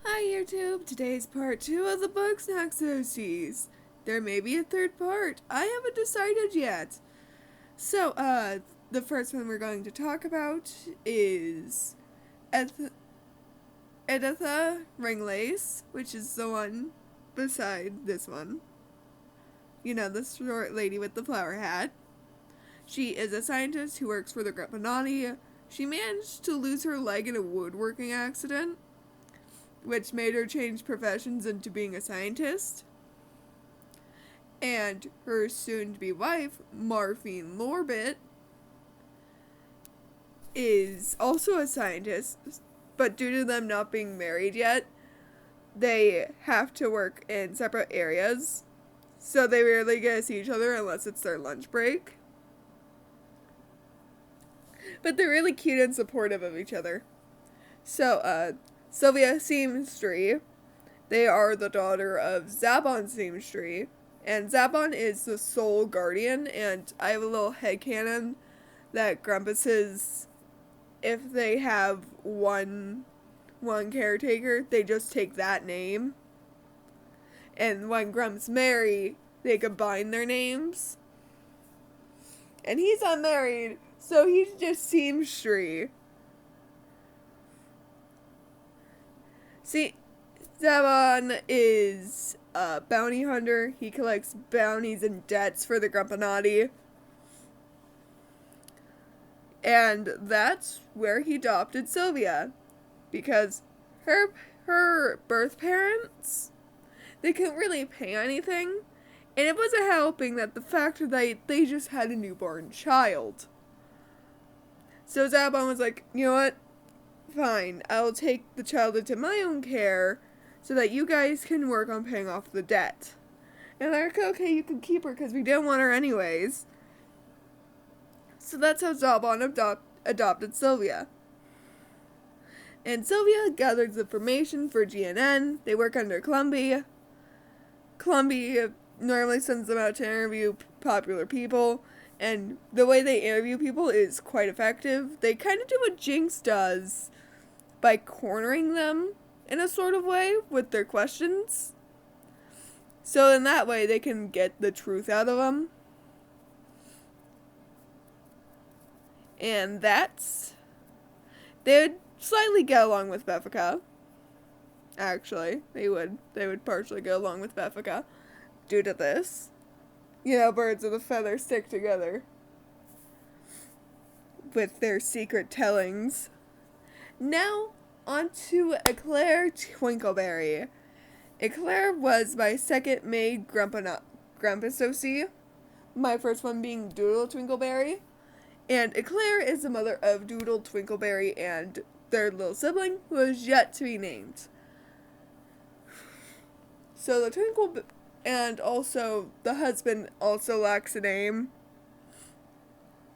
Hi YouTube, today's part 2 of the bugsnax OCs. There may be a third part, I haven't decided yet. So, the first one we're going to talk about is Editha Ringlace, which is the one beside this one. You know, the short lady with the flower hat. She is a scientist who works for the Grappanati. She managed to lose her leg in a woodworking accident, which made her change professions into being a scientist. And her soon-to-be wife, Morphine Lorbit, is also a scientist, but due to them not being married yet, they have to work in separate areas, so they rarely get to see each other unless it's their lunch break. But they're really cute and supportive of each other. So, Sylvia Seamstree, they are the daughter of Zabon Seamstree, and Zabon is the sole guardian, and I have a little headcanon that Grumpuses, if they have one caretaker, they just take that name. And when Grumps marry, they combine their names. And he's unmarried, so he's just Seamstree. See, Zabon is a bounty hunter. He collects bounties and debts for the Grumpanati. And that's where he adopted Sylvia. Because her birth parents, they couldn't really pay anything. And it wasn't helping that the fact that they just had a newborn child. So Zabon was like, you know what? Fine, I'll take the child into my own care so that you guys can work on paying off the debt. And they're like, okay, you can keep her because we didn't want her anyways. So that's how Zabon adopted Sylvia. And Sylvia gathers information for GNN. They work under Clumby. Clumby normally sends them out to interview popular people. And the way they interview people is quite effective. They kind of do what Jinx does by cornering them in a sort of way with their questions. So in that way they can get the truth out of them. And they would slightly get along with Beffica. Actually, they would partially get along with Beffica due to this. You know, birds of a feather stick together with their secret tellings. Now, on to Eclair Twinkleberry. Eclair was my second maid Grumpus OC, my first one being Doodle Twinkleberry. And Eclair is the mother of Doodle, Twinkleberry, and their little sibling, who is yet to be named. So and also, the husband also lacks a name.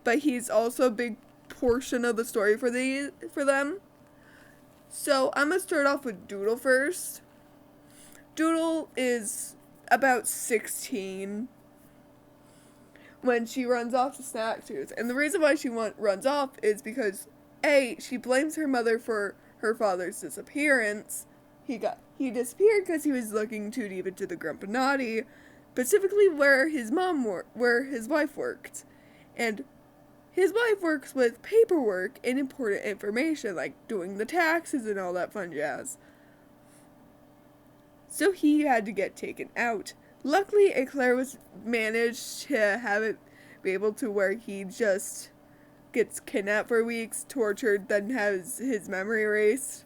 But he's also a big portion of the story for them. So, I'm going to start off with Doodle first. Doodle is about 16 when she runs off to Snacktooth. And the reason why she runs off is because, A, she blames her mother for her father's disappearance. He disappeared because he was looking too deep into the Grumpanati, specifically where his wife worked. And his wife works with paperwork and important information, like doing the taxes and all that fun jazz. So he had to get taken out. Luckily, Eclair managed to have it be able to where he just gets kidnapped for weeks, tortured, then has his memory erased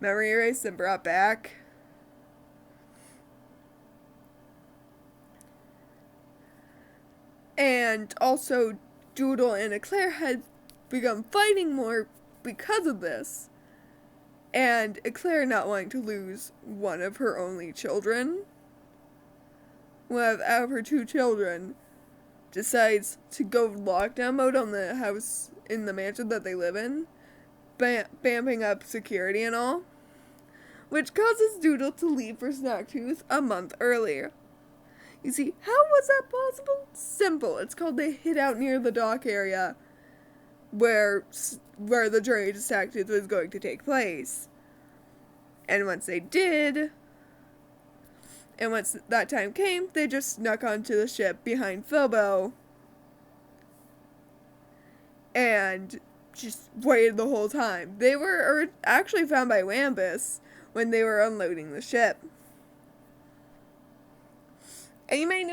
and brought back. And also, Doodle and Eclair had begun fighting more because of this. And Eclair, not wanting to lose one of her only children, out of her 2 children, decides to go lockdown mode on the house in the mansion that they live in, bamping up security and all, which causes Doodle to leave for Snacktooth a month earlier. You see, how was that possible? Simple. It's called the hideout near the dock area where the journey to Snacktooth was going to take place. And once they did, and once that time came, they just snuck onto the ship behind Phobo and just waited the whole time. They were actually found by Wambus when they were unloading the ship. And you may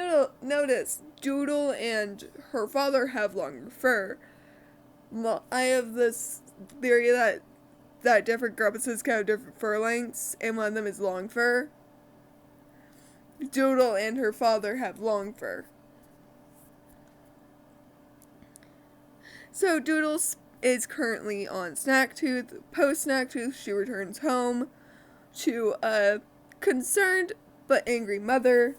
notice Doodle and her father have longer fur. I have this theory that different grumpuses can have different fur lengths, and one of them is long fur. Doodle and her father have long fur. So Doodle is currently on Snacktooth. Post Snacktooth, she returns home to a concerned but angry mother,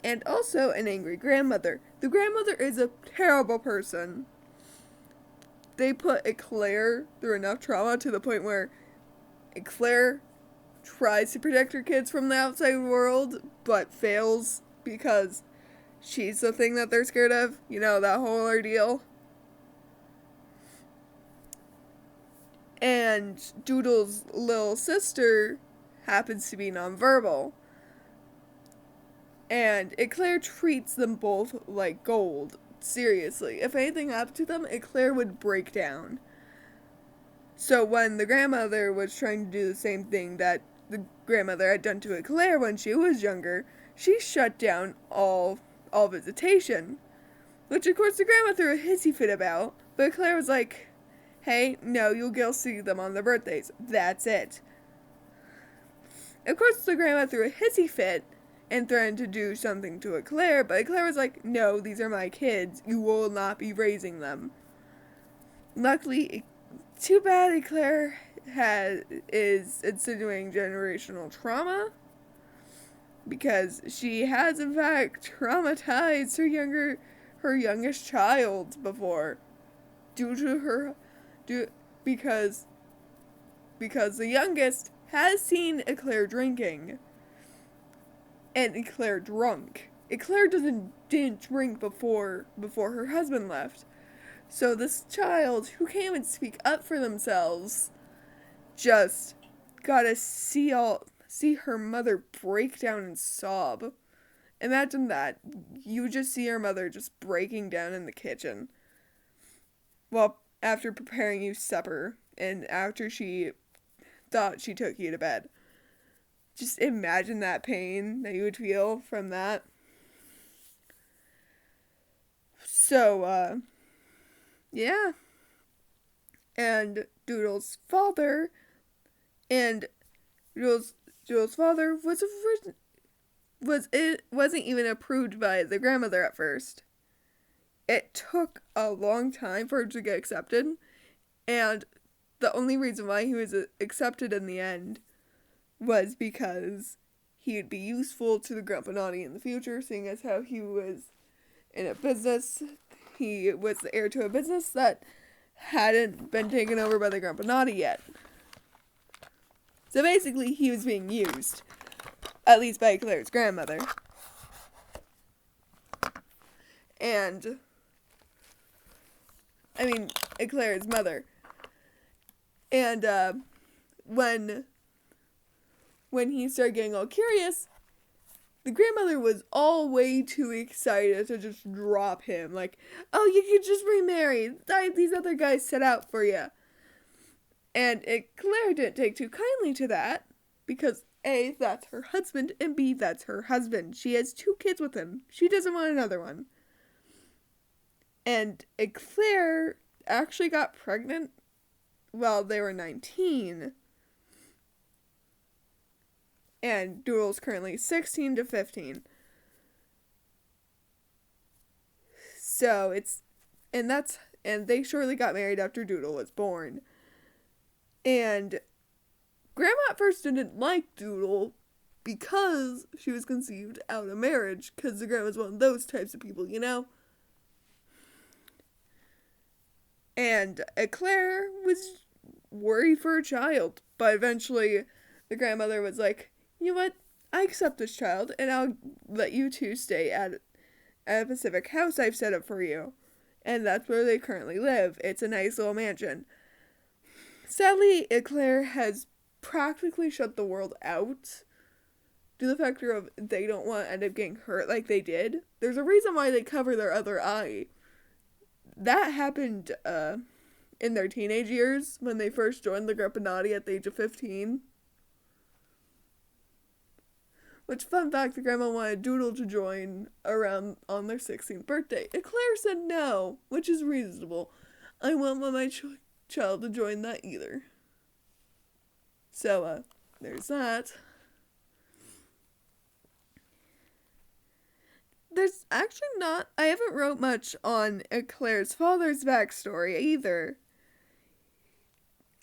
and also an angry grandmother. The grandmother is a terrible person. They put Eclair through enough trauma to the point where Eclair tries to protect her kids from the outside world, but fails because she's the thing that they're scared of. You know, that whole ordeal. And Doodle's little sister happens to be nonverbal. And Eclair treats them both like gold. Seriously. If anything happened to them, Eclair would break down. So when the grandmother was trying to do the same thing that the grandmother had done to Eclair when she was younger, she shut down all visitation. Which of course the grandma threw a hissy fit about, but Eclair was like, hey, no, you'll go see them on their birthdays. That's it. Of course the grandma threw a hissy fit and threatened to do something to Eclair, but Eclair was like, no, these are my kids. You will not be raising them. Luckily, too bad Eclair is insinuating generational trauma, because she has in fact traumatized her youngest child before, because the youngest has seen Eclair drinking. And Eclair drunk. Eclair didn't drink before her husband left. So this child, who can't even speak up for themselves, just gotta see her mother break down and sob. Imagine that. You just see your mother just breaking down in the kitchen. Well, after preparing you supper, and after she thought she took you to bed. Just imagine that pain that you would feel from that. So, yeah. And Doodle's father wasn't even approved by the grandmother at first. It took a long time for him to get accepted, and the only reason why he was accepted in the end was because he would be useful to the Grumpinati in the future, seeing as how he was in a business. He was the heir to a business that hadn't been taken over by the Grumpinati yet. So basically, he was being used. At least by Eclair's grandmother. And, I mean, Eclair's mother. And, when he started getting all curious, the grandmother was all way too excited to just drop him. Like, oh, you could just remarry. These other guys set out for you. And Eclair didn't take too kindly to that, because A, that's her husband, and B, that's her husband. She has 2 kids with him. She doesn't want another one. And Eclair actually got pregnant while they were 19. And Doodle's currently 16 to 15. So and they shortly got married after Doodle was born. And Grandma at first didn't like Doodle because she was conceived out of marriage, because the grandma's one of those types of people, you know? And Eclair was worried for her child, but eventually the grandmother was like, you know what, I accept this child, and I'll let you 2 stay at a Pacific house I've set up for you. And that's where they currently live. It's a nice little mansion. Sadly, Eclair has practically shut the world out to the factor of they don't want to end up getting hurt like they did. There's a reason why they cover their other eye. That happened in their teenage years when they first joined the Grumpinati at the age of 15. Which, fun fact, the grandma wanted Doodle to join around on their 16th birthday. And Claire said no, which is reasonable. I won't want my child to join that either. So, there's that. There's actually not, I haven't wrote much on Claire's father's backstory either.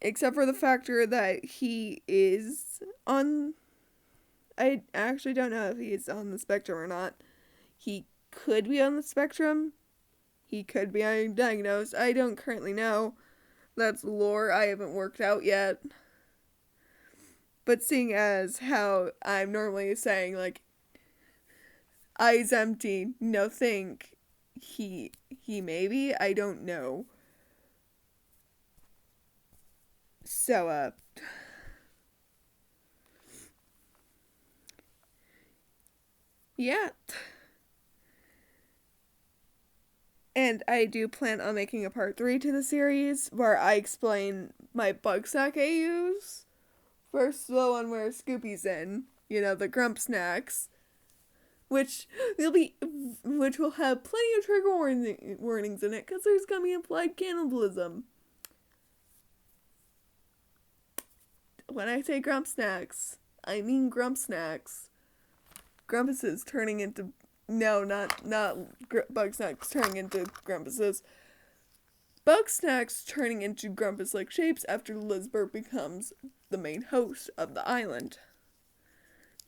Except for the factor that he is on, I actually don't know if he's on the spectrum or not. He could be on the spectrum. He could be undiagnosed. I don't currently know. That's lore I haven't worked out yet. But seeing as how I'm normally saying, like, eyes empty, no think, he maybe, I don't know. So, yeah. And I do plan on making a part 3 to the series where I explain my bugsnax AUs. First, the one where Scoopy's in, the bugsnax, which will have plenty of trigger warnings in it because there's gonna be implied cannibalism. When I say bugsnax, I mean bugsnax. Grumpuses turning into not bugsnax turning into grumpuses. Bugsnax turning into grumpus-like shapes after Lizbert becomes the main host of the island.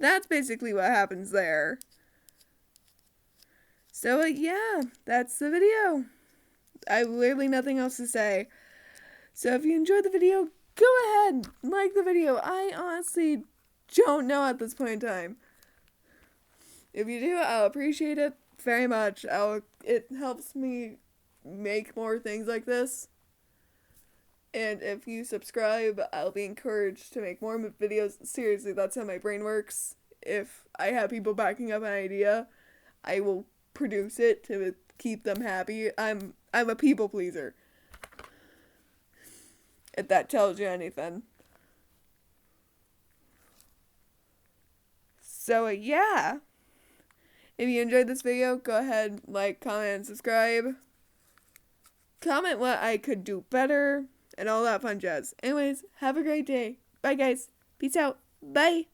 That's basically what happens there. So, yeah, that's the video. I have literally nothing else to say. So if you enjoyed the video, go ahead, like the video. I honestly don't know at this point in time. If you do, I'll appreciate it very much. It helps me make more things like this. And if you subscribe, I'll be encouraged to make more videos. Seriously, that's how my brain works. If I have people backing up an idea, I will produce it to keep them happy. I'm a people pleaser. If that tells you anything. So, yeah. If you enjoyed this video, go ahead, like, comment, and subscribe. Comment what I could do better, and all that fun jazz. Anyways, have a great day. Bye, guys. Peace out. Bye.